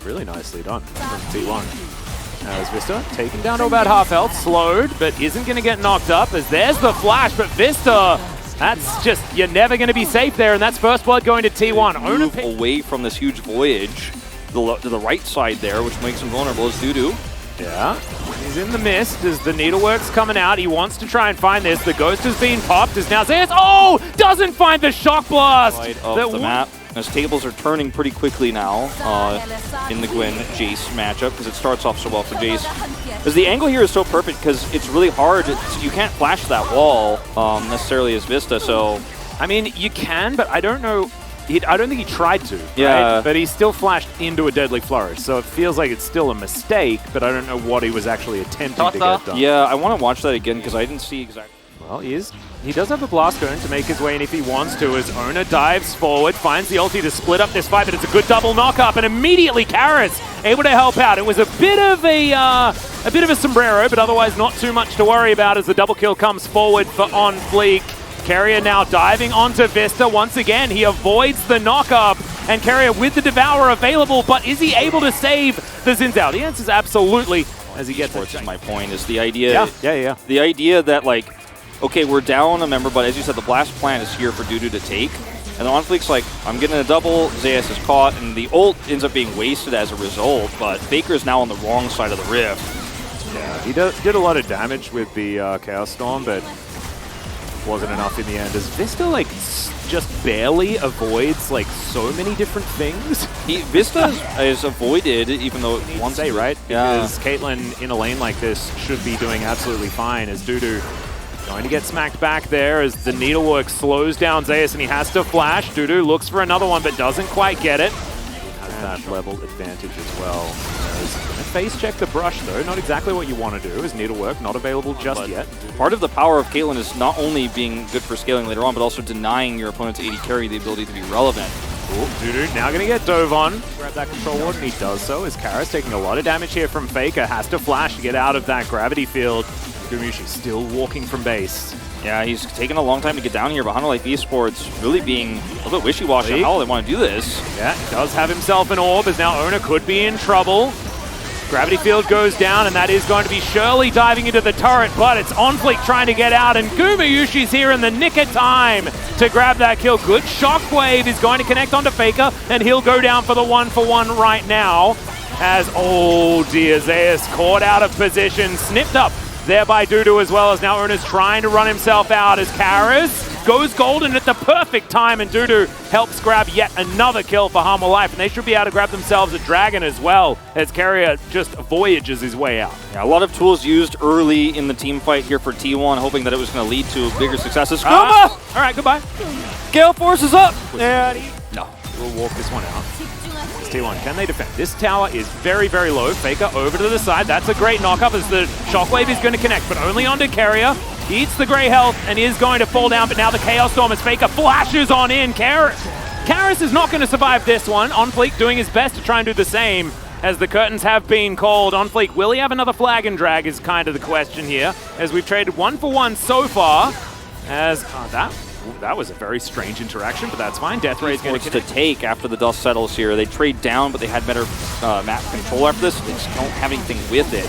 Really nicely done from T1. As Vista taken down to about half health, slowed, but isn't going to get knocked up as there's the flash, but Vista, that's just, you're never going to be safe there, and that's first blood going to T1. Move away from this huge voyage to the right side there, which makes him vulnerable as DuDu. Yeah, he's in the mist as the needlework's coming out. He wants to try and find this. The ghost has been popped as now Zeus, doesn't find the shock blast. Right off the map. As tables are turning pretty quickly now in the Gwen-Jace matchup because it starts off so well for Jace. Because the angle here is so perfect because it's really hard. You can't flash that wall necessarily as Vista, so... I mean, you can, but I don't know. I don't think he tried to, yeah. Right? But he still flashed into a deadly flourish, so it feels like it's still a mistake, but I don't know what he was actually attempting to get done. Yeah, I want to watch that again because I didn't see exactly. Well, he does have a blast cone to make his way in if he wants to, as Ona dives forward, finds the ulti to split up this fight, but it's a good double knock-up, and immediately Karis able to help out. It was a bit of a sombrero, but otherwise not too much to worry about as the double kill comes forward for On Fleek. Keria now diving onto Vista once again. He avoids the knock-up, and Keria with the Devourer available, but is he able to save the Xin Zhao? The answer is absolutely, as he gets it. My point is the idea. Yeah. The idea that, like, okay, we're down a member, but as you said, the blast plant is here for DuDu to take. And On Fleek's like, I'm getting a double, Zeus is caught, and the ult ends up being wasted as a result, but Faker's now on the wrong side of the rift. Yeah, he did a lot of damage with the Chaos Storm, but wasn't enough in the end, as Vista, like, just barely avoids, like, so many different things. Vista is avoided, even though it wants to, right? Yeah. Because Caitlyn in a lane like this should be doing absolutely fine, as DuDu going to get smacked back there as the needlework slows down Zeus, and he has to flash. DuDu looks for another one, but doesn't quite get it. Has that level advantage as well. Face check the brush though, not exactly what you want to do, as needlework not available just yet. Part of the power of Caitlyn is not only being good for scaling later on, but also denying your opponent's AD carry the ability to be relevant. DuDu now going to get dove on. Grab that control ward, and he does so, as Karis taking a lot of damage here from Faker, has to flash to get out of that gravity field. Gumayushi still walking from base. Yeah, he's taken a long time to get down here, but Hunter Life Esports really being a little bit wishy-washy on how they want to do this. Yeah, he does have himself an orb, as now Ona could be in trouble. Gravity field goes down, and that is going to be Shirley diving into the turret, but it's On Fleek trying to get out, and Gumayushi's here in the nick of time to grab that kill. Good shockwave is going to connect onto Faker, and he'll go down for the 1-for-1 right now. As, oh dear, Zeus caught out of position, snipped up there by DuDu as well, as now Una's trying to run himself out as Karis goes golden at the perfect time, and DuDu helps grab yet another kill for Harmful Life, and they should be able to grab themselves a dragon as well, as Keria just voyages his way out. Yeah, a lot of tools used early in the team fight here for T1, hoping that it was going to lead to bigger successes. All right, goodbye. Gale Force is up. And no, we'll walk this one out. T1, can they defend? This tower is very, very low. Faker over to the side. That's a great knock-up as the shockwave is going to connect, but only onto Keria. He eats the grey health and is going to fall down, but now the Chaos Storm as Faker flashes on in. Karis is not going to survive this one. On Fleek doing his best to try and do the same as the curtains have been called. On Fleek, will he have another flag and drag is kind of the question here, as we've traded 1-for-1 so far. As that was a very strange interaction, but that's fine. Death Ray is going to take after the dust settles here. They trade down, but they had better map control after this. They just don't have anything with it.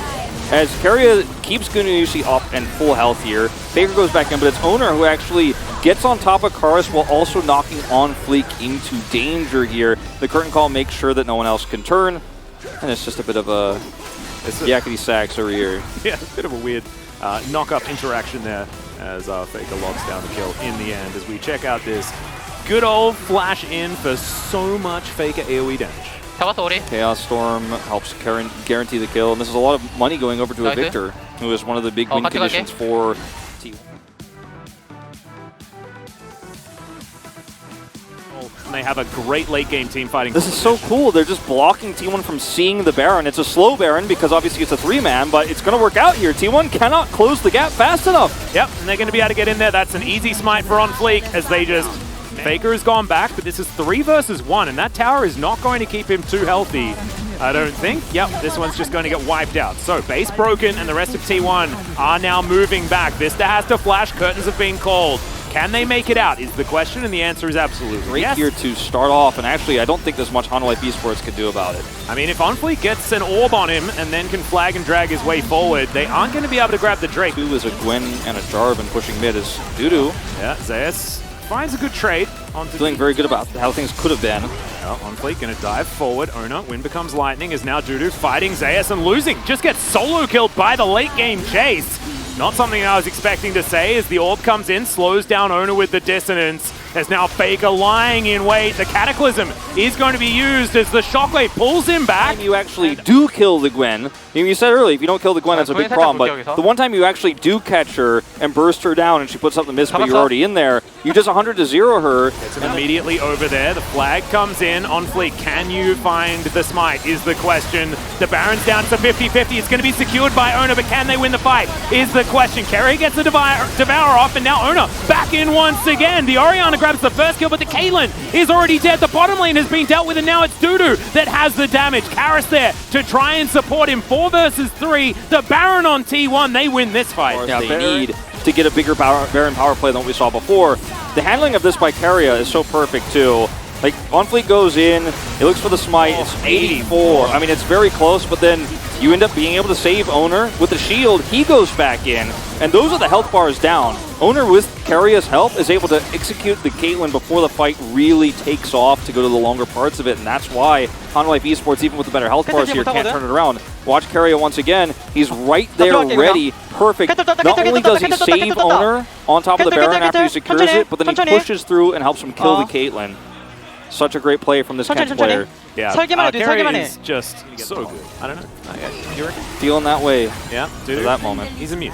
As Keria keeps Gumayushi up and full health here, Faker goes back in, but it's Owner who actually gets on top of Karis while also knocking On Fleek into danger here. The curtain call makes sure that no one else can turn, and it's just a bit of a yakety sax over here. Yeah, a bit of a weird knock-up interaction there, as Faker locks down the kill in the end, as we check out this good old flash in for so much Faker AoE damage. Chaos Storm helps guarantee the kill, and this is a lot of money going over to a Victor, who is one of the big win conditions for T1. And they have a great late game team fighting. This is so cool. They're just blocking T1 from seeing the Baron. It's a slow Baron because obviously it's a 3-man, but it's going to work out here. T1 cannot close the gap fast enough. Yep, and they're going to be able to get in there. That's an easy smite for On Fleek as they just... Faker has gone back, but this is 3 versus 1, and that tower is not going to keep him too healthy, I don't think. Yep, this one's just going to get wiped out. So, base broken, and the rest of T1 are now moving back. Vista has to flash. Curtains have been called. Can they make it out is the question, and the answer is absolutely Great yes. here to start off, and actually I don't think there's much Hanwha Life Esports could do about it. I mean, if OnFleek gets an orb on him and then can flag and drag his way forward, they aren't going to be able to grab the Drake. Two is a Gwen and a Jarvan pushing mid is DuDu. Yeah, Zeus finds a good trade. Feeling very good about how things could have been. Yeah, OnFleek going to dive forward. Ona, Wind becomes lightning, is now DuDu fighting Zeus and losing. Just gets solo killed by the late game chase. Not something I was expecting to say as the orb comes in, slows down Ona with the dissonance. There's now Faker lying in wait. The Cataclysm is going to be used as the Shockwave pulls him back. You actually do kill the Gwen. You said earlier, if you don't kill the Gwen, that's a big problem. But the one time you actually do catch her and burst her down and she puts up the miss, but you're already in there, you just 100-0 her. Gets him immediately over there. The flag comes in. OnFleek, can you find the smite is the question. The Baron's down to 50-50. It's going to be secured by Ona, but can they win the fight is the question. Keria gets the Devour off, and now Ona back in once again. The Orianna grabs the first kill, but the Caitlyn is already dead. The bottom lane has been dealt with, and now it's DuDu that has the damage. Karras there to try and support him. 4 versus 3. The Baron on T1. They win this fight. Yeah, they need to get a bigger Baron power play than what we saw before. The handling of this by Keria is so perfect, too. Like, OnFleek goes in, he looks for the smite, it's 84. I mean, it's very close, but then you end up being able to save Owner with the shield. He goes back in, and those are the health bars down. Owner, with Keria's help, is able to execute the Caitlyn before the fight really takes off to go to the longer parts of it, and that's why Hanwha Life Esports, even with the better health bars here, can't turn it around. Watch Keria once again. He's right there ready. Perfect. Not only does he save Owner on top of the Baron after he secures it, but then he pushes through and helps him kill the Caitlyn. Such a great play from this Kent player. Yeah, Keria is just so good. I don't know. You reckon? Feeling that way. Yeah, dude. At that moment. He's immune.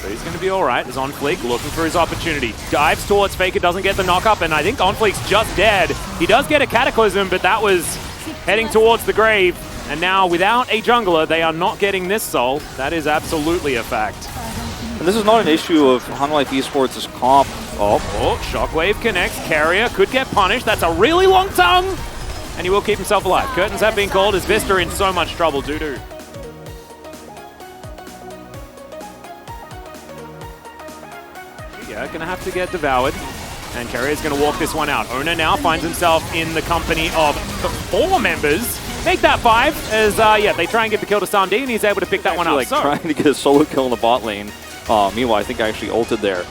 So he's going to be all right. Is OnFleek looking for his opportunity. Dives towards Faker, doesn't get the knock-up, and I think OnFleek's just dead. He does get a Cataclysm, but that was heading towards the grave. And now, without a jungler, they are not getting this soul. That is absolutely a fact. And this is not an issue of Hanwha Life Esports' comp. Oh, Shockwave connects. Keria could get punished. That's a really long tongue. And he will keep himself alive. Curtains have been called. Is Vista in so much trouble? DuDu. Yeah, gonna have to get devoured. And Keria's gonna walk this one out. Ona now finds himself in the company of 4 members. Make that 5 as, yeah, they try and get the kill to Samdi, and he's able to pick that one up. Like trying to get a solo kill in the bot lane. Meanwhile, I think I actually ulted there.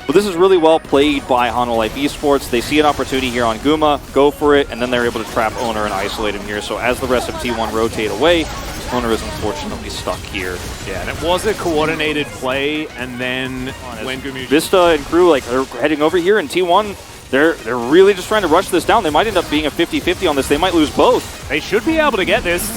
But this is really well played by Hanwha Life Esports. They see an opportunity here on Guma, go for it, and then they're able to trap Owner and isolate him here. So as the rest of T1 rotate away, Owner is unfortunately stuck here. Yeah, and it was a coordinated play, and then when Guma... Vista and crew, like, they're heading over here, and T1, they're really just trying to rush this down. They might end up being a 50-50 on this. They might lose both. They should be able to get this.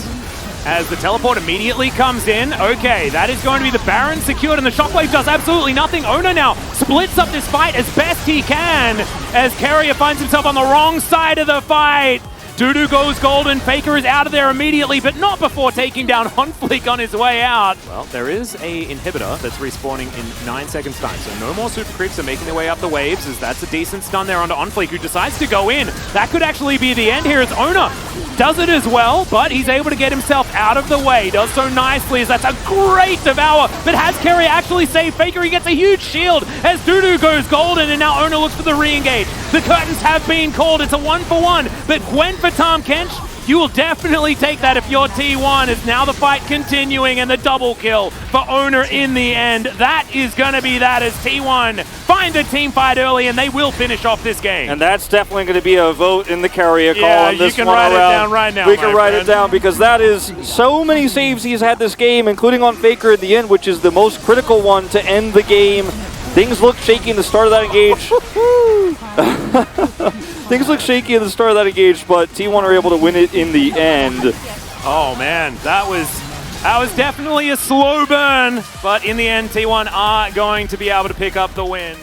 As the teleport immediately comes in. Okay, that is going to be the Baron secured, and the Shockwave does absolutely nothing. Ona now splits up this fight as best he can, as Keria finds himself on the wrong side of the fight. DuDu goes golden. Faker is out of there immediately, but not before taking down OnFleek on his way out. Well, there is a inhibitor that's respawning in 9 seconds time, so no more super creeps are making their way up the waves, as that's a decent stun there onto OnFleek, who decides to go in. That could actually be the end here, as Ona does it as well, but he's able to get himself out of the way. Does so nicely, as that's a great devour, but has Keria actually saved Faker? He gets a huge shield as DuDu goes golden, and now Ona looks for the re-engage. The curtains have been called. It's a 1-for-1, but Gwen for Tom Kench, you will definitely take that if you're T1. It's now the fight continuing, and the double kill for Owner in the end. That is going to be that, as T1 find a team fight early, and they will finish off this game. And that's definitely going to be a vote in the Keria call on this one. You can write it down right now. We can write it down, because that is so many saves he's had this game, including on Faker at the end, which is the most critical one to end the game. Things look shaky in the start of that engage. Things look shaky in the start of that engage, but T1 are able to win it in the end. Oh man, that was definitely a slow burn, but in the end T1 are going to be able to pick up the win.